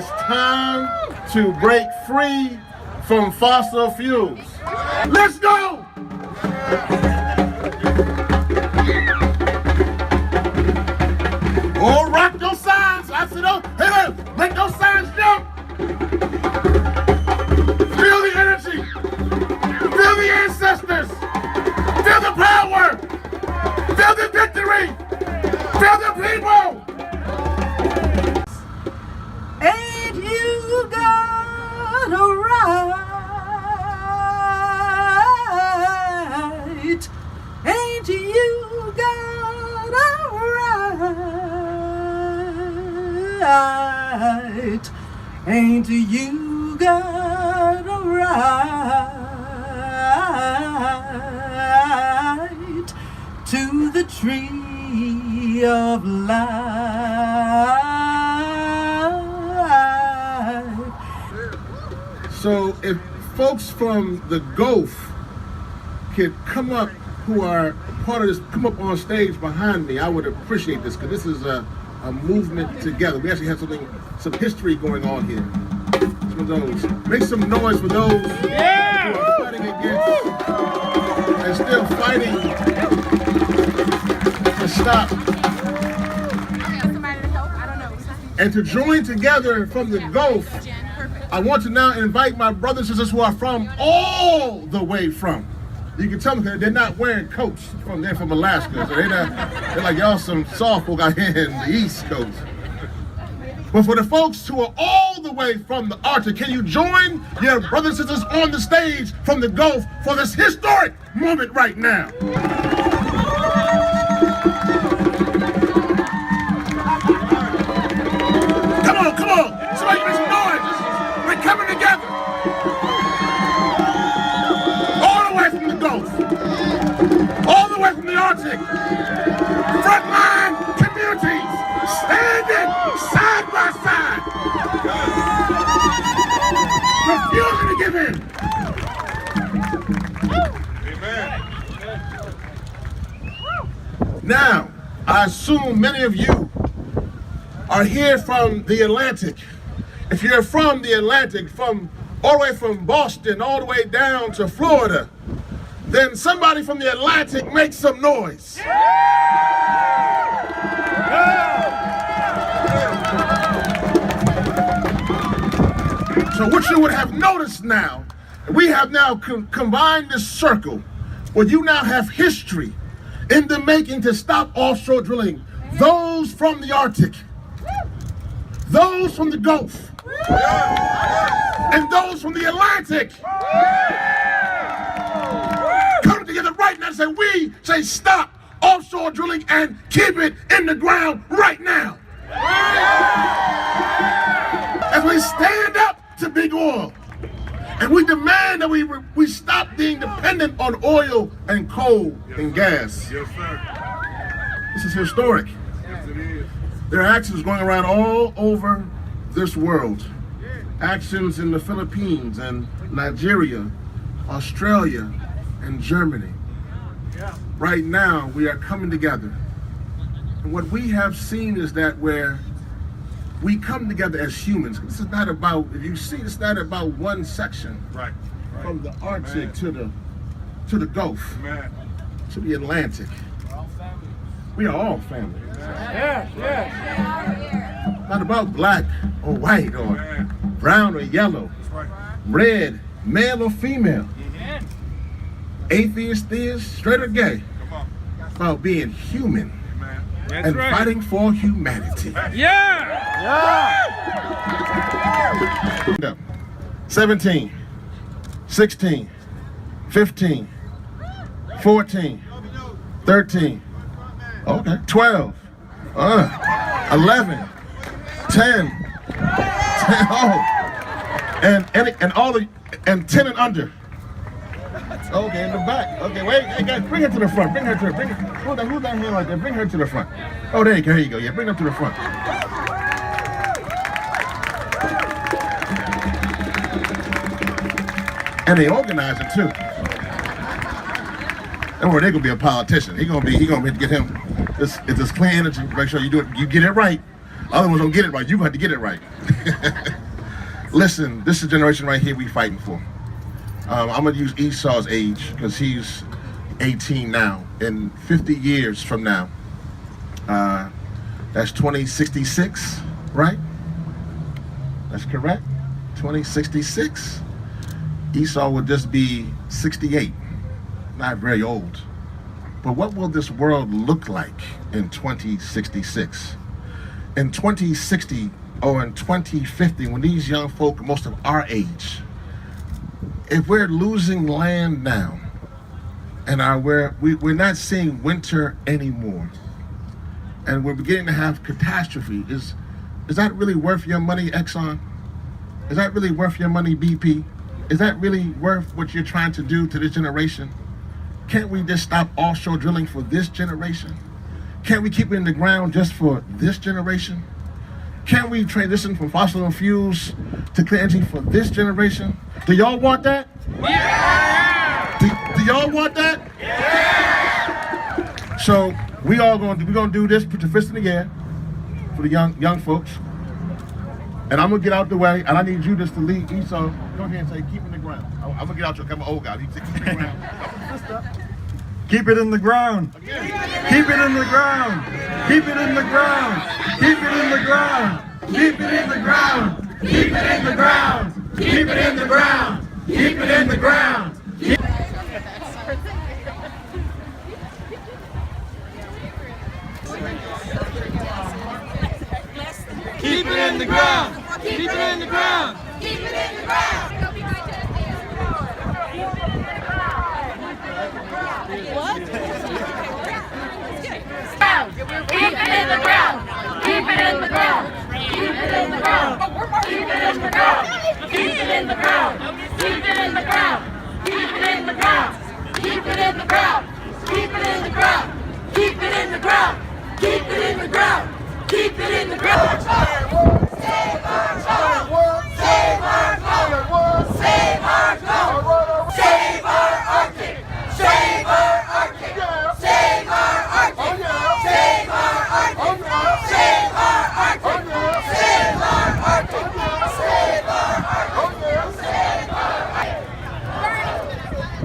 It's time to break free from fossil fuels. Let's go! Oh, rock those signs. I said, oh, hey, make those signs jump. Feel the energy. Feel the ancestors. Feel the power. Feel the victory. Feel the people. Ain't you got a right? Ain't you got a right? Ain't you got a right to the tree of life? So if folks from the Gulf could come up, who are part of this, come up on stage behind me, I would appreciate this, because this is a movement together. We actually have some history going on here. Some of those. Make some noise for those who are fighting against and still fighting to stop. And to join together from the Gulf, I want to now invite my brothers and sisters who are from all the way from. You can tell them they're not wearing coats. They're from Alaska, so they're like y'all some soft folk out here in the East Coast. But for the folks who are all the way from the Arctic, can you join your brothers and sisters on the stage from the Gulf for this historic moment right now? Come on, come on. Somebody make some noise. We're coming together. All the way from the Gulf. All the way from the Arctic. Frontline communities standing side by side. Refusing to give in. Amen. Now, I assume many of you are here from the Atlantic. If you're from the Atlantic, from all the way from Boston, all the way down to Florida, then somebody from the Atlantic make some noise. So what you would have noticed now, we have now combined this circle where you now have history in the making to stop offshore drilling. Those from the Arctic, those from the Gulf, and those from the Atlantic come together right now and say, we say stop offshore drilling and keep it in the ground right now. As we stand up to big oil and we demand that we stop being dependent on oil and coal and gas. Yes, sir. This is historic. Yes, it is. There are actions going around all over this world. Actions in the Philippines and Nigeria, Australia, and Germany. Right now, we are coming together. And what we have seen is that where we come together as humans. This is not about, if you see, it's not about one section. Right. From the Arctic to the Gulf, to the Atlantic. We are all family. Not about black or white or brown or yellow, red, male or female, atheist, theist, straight or gay. It's about being human and fighting for humanity. 17, 16, 15, 14, 13, okay, 12, 11, 10, oh, and 10 and under. Okay, in the back. Okay, wait, hey guys, bring her to the front. Bring her. Who's that hand right there? Bring her to the front. Oh, there you go. Yeah, bring her to the front. And they organize it too. Don't worry, they're gonna be a politician. He gonna get him this clean energy. Make sure you do it. You get it right. Other ones don't get it right. You have to get it right. Listen, this is the generation right here we fighting for. I'm gonna use Esau's age because he's 18 now. In 50 years from now, that's 2066, right? That's correct. 2066. Esau would just be 68, not very old. But what will this world look like in 2066? In 2060 or in 2050, when these young folk, most of our age, if we're losing land now, and we're not seeing winter anymore, and we're beginning to have catastrophe, is that really worth your money, Exxon? Is that really worth your money, BP? Is that really worth what you're trying to do to this generation? Can't we just stop offshore drilling for this generation? Can't we keep it in the ground just for this generation? Can't we transition from fossil fuels to clean energy for this generation? Do y'all want that? Yeah! Do y'all want that? Yeah! So we're gonna do this. Put your fist in the air for the young folks. And I'm gonna get out the way, and I need you just to lead Esau. Go ahead and say, keep it in the ground. I'm gonna get out your, I'm an old guy. He said, keep it in the ground. Keep it in the ground. Keep it in the ground. Keep it in the ground. Keep it in the ground. Keep it in the ground. Keep it in the ground. Keep it in the ground. Keep it in the ground. Keep it in the ground. Keep it in the ground. Keep it in the ground. What? Keep it in the ground. Keep it in the ground. Keep it in the ground. Keep it in the ground. Keep it in the ground. Keep it in the ground. Keep it in the ground. Keep it in the ground. Keep it in the ground. Keep it in the ground. Keep it in the ground. Keep it in the ground. Save our child. Save our child. Save our child. Save our Arctic. Save our Arctic. Save our Arctic. Save our Arctic. Save our Arctic. Save our Arctic. Save our Arctic. Save our Arctic.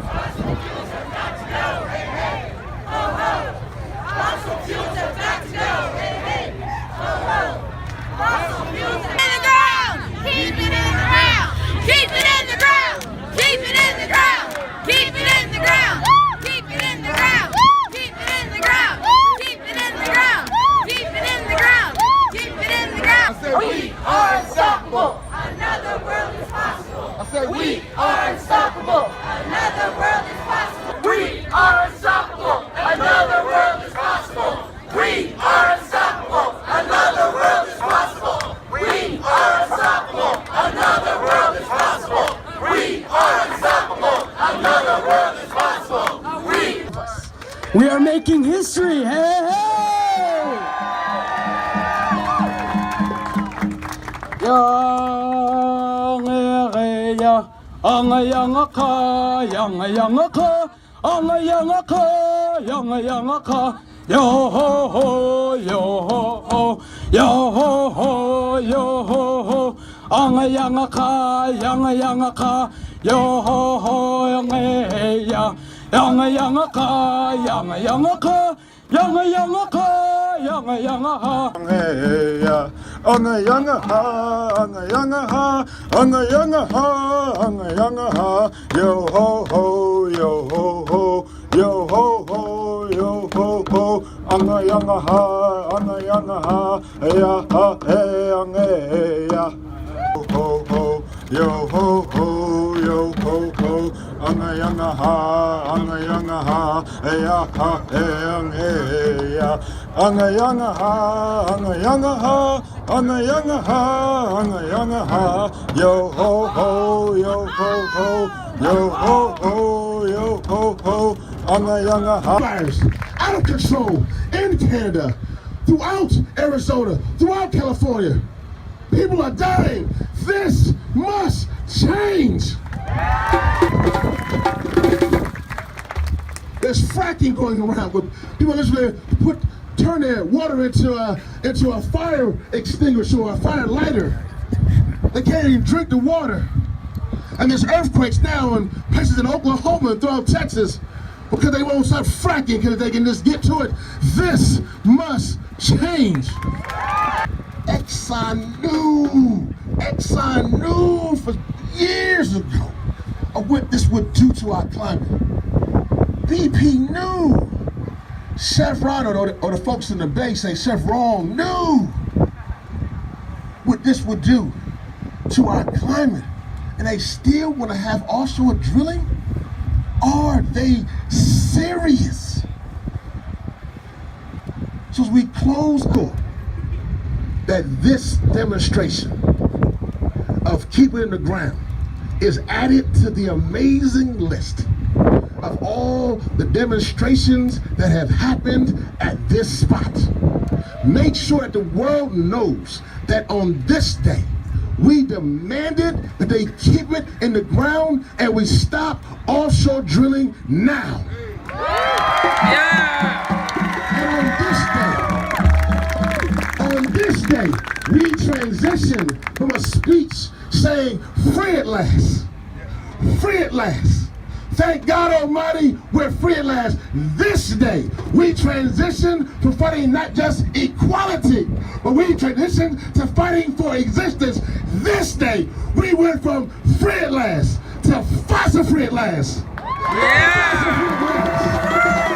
Fossil fuels have got to go. Hey, hey. Ho, ho. Fossil fuels have got to go. Hey, hey. Ho, ho. Fossil fuels have in the ground. Keep it in the ground. Keep it in the ground. Keep it in the ground. Keep it in the ground. Keep it in the ground. Keep it in the ground. Keep it in the ground. Keep it in the ground. Keep it in the ground. We are unstoppable. Another world is possible. I said we are unstoppable. Another world is possible. We are unstoppable. Another world is possible. We are unstoppable. Another world is possible. We are unstoppable. Another world is possible. We are unstoppable. Another world is possible. We are making history. Hey, hey! Yo ho ho, yo ho ho, yo ho ho, yo ho ho. Yanga ka, yo ho ho, ya. Yanga ka, yanga ka, yanga ha. Hey ya, yanga ha, yo ho ho, yo ho ho, yo ho ho, yo ho ho, yanga ha, ya ha hey ya, ho ho, yo ho ho, yo ho ho, yanga ha, ya ha hey ya. Yanga ha, yo ho ho, yo ho ho, yo ho ho, yo ho ho, yanga ha. Fires out of control in Canada, throughout Arizona, throughout California. People are dying. This must change. There's fracking going around with people literally put turn their water into a fire extinguisher or a fire lighter. They can't even drink the water. And there's earthquakes now in places in Oklahoma and throughout Texas because they won't stop fracking because they can just get to it. This must change. Exxon knew for years ago of what this would do to our climate. BP knew. Chevron or the folks in the Bay say Chevron knew what this would do to our climate. And they still want to have offshore drilling? Are they serious? So as we close court, that this demonstration of keeping it in the ground is added to the amazing list of all the demonstrations that have happened at this spot. Make sure that the world knows that on this day, we demanded that they keep it in the ground and we stop offshore drilling now. And on this day, we transition from a speech saying, free at last, free at last. Thank God Almighty, we're free at last. This day, we transition from fighting not just equality, but we transition to fighting for existence. This day, we went from free at last to fossil free at last. Yeah!